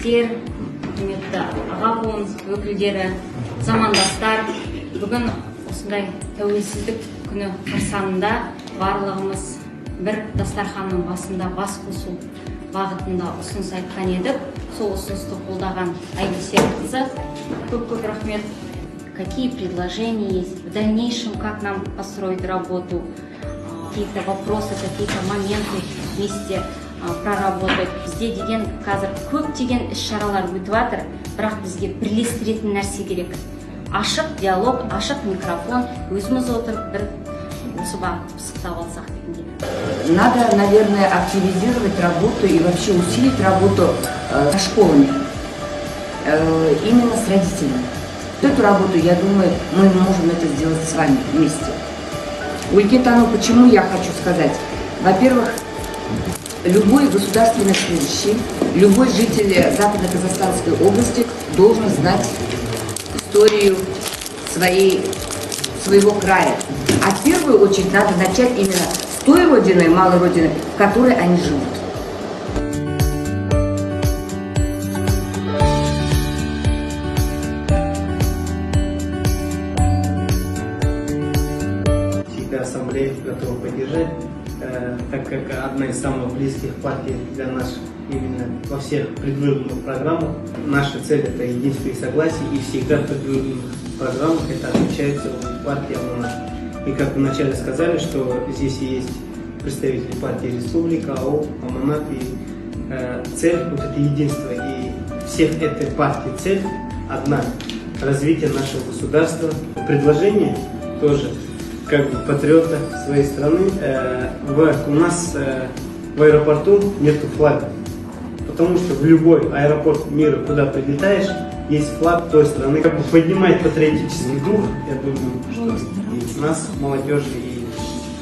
әріптестер, құрметті аға буын өкілдері, замандастар, бүгін осындай тәуелсіздік күні қарсаңында барлығымыз бір дастарханның басында бас қосу бағытында ұсыныс айтқан едік. Сол ұсынысты қолдаған Айбисер қызы, көп рахмет. Какие предложения есть в дальнейшем, как нам построить работу, какие-то вопросы, какие-то моменты вместе проработать. Бізде деген қазір көптеген іс-шаралар өтіп жатыр, бірақ бізге бірлестіретін нәрсе керек. Ашық диалог, ашық микрофон, өзіміз отырып бір осы бағытты пысықтап алсақ дегенде. Надо, наверное, активизировать работу и вообще усилить работу со школами, именно с родителями. Эту работу, я думаю, мы можем это сделать с вами вместе. Ульгетану, почему я хочу сказать? Во-первых, любой государственный служащий, любой житель Западно-Казахстанской области должен знать историю своего края. А в первую очередь надо начать именно с той родины, малой родины, в которой они живут. Ассамблея готова поддержать, так как одна из самых близких партий для нас именно во всех предвыборных программах. Наша цель – это единство и согласие, и всегда в предвыборных программах это отмечается партия АМОНАТ. И как вы вначале сказали, что здесь есть представители партии Республика, АО, АМОНАТ, и цель вот это единство, и всех этой партий цель одна – развитие нашего государства. Предложение тоже как бы патриота своей страны. У нас в аэропорту нету флага, потому что в любой аэропорт мира, куда прилетаешь, есть флаг той страны. Как бы поднимает патриотический дух, я думаю, и нас, молодежи, и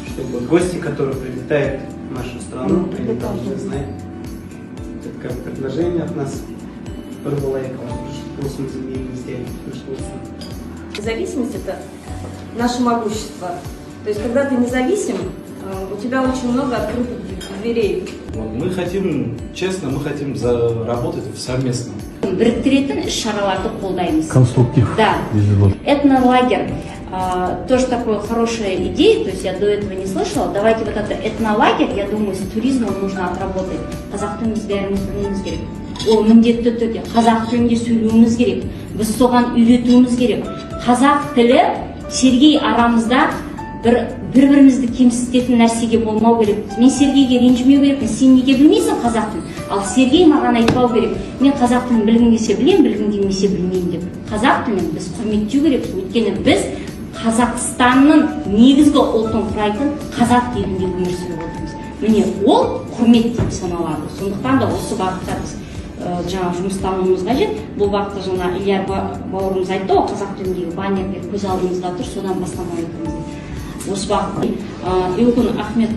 чтобы гости, которые прилетают в нашу страну, они должны знать. Это как предложение от нас. Независимость – это наше могущество. То есть, когда ты независим, у тебя очень много открытых дверей. Мы хотим, честно, мы хотим заработать совместно. Біріктіретін іс-шараларды қолдаймыз. Конструктив. Да. Этнолагерь. Тоже такая хорошая идея, то есть я до этого не слышала. Давайте вот это этнолагерь, я думаю, с туризмом нужно отработать. Қазақ тіліміз бәріміз білуіміз керек. Ол міндетті түрде қазақ тілінде сөйлеуіміз керек. Біз соған үйретуіміз керек. Қазақ тілі Сергей арамызда бір-бірімізді кемсітетін нәрсеге болмау керек. Мен Сергейге ренжімеу керекпін, сен неге білмейсің қазақ тілін? Ал Сергей маған айтпау керек. Мен қазақ тілін білгім келсе білем, білгім келмесе білмеймін деп. Қазақ тілін біз құрметтеу керек. Өйткені біз Қазақстанның негізгі ұлтын құрайтын қазақ елінде өмір сүріп отырмыз. Міне ол құрмет деп саналады. Сондықтан да осы бағытта біз жаңа жұмыстануымыз қажет. Бұл бағытта жаңа Ильяр бауырымыз айтты, ол қазақ тіліндегі баннерлер көз алдымызда тұр, содан бастамай отырмыз. Осы бағытта Илгун Ахмет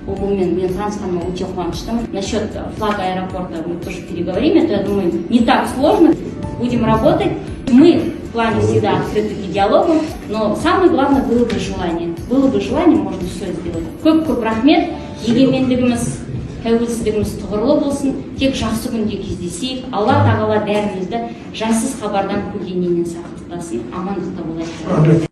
обумен мен танысқаныма өте қуаныштымын. Насчет флага аэропорта мы тоже переговорим. Это, я думаю, не так сложно. Будем работать. Мы в плане всегда открыты к диалогу, но самое главное было бы желание. Было бы желание, можно все сделать. Көп рахмет. Егемендігіміз, тәуелсіздігіміз тұғырлы болсын. Тек жақсы күнде кездесейік. Алла тағала бәрімізді жайсыз хабардан көлденеңнен сақтасын. Амандықта болайық.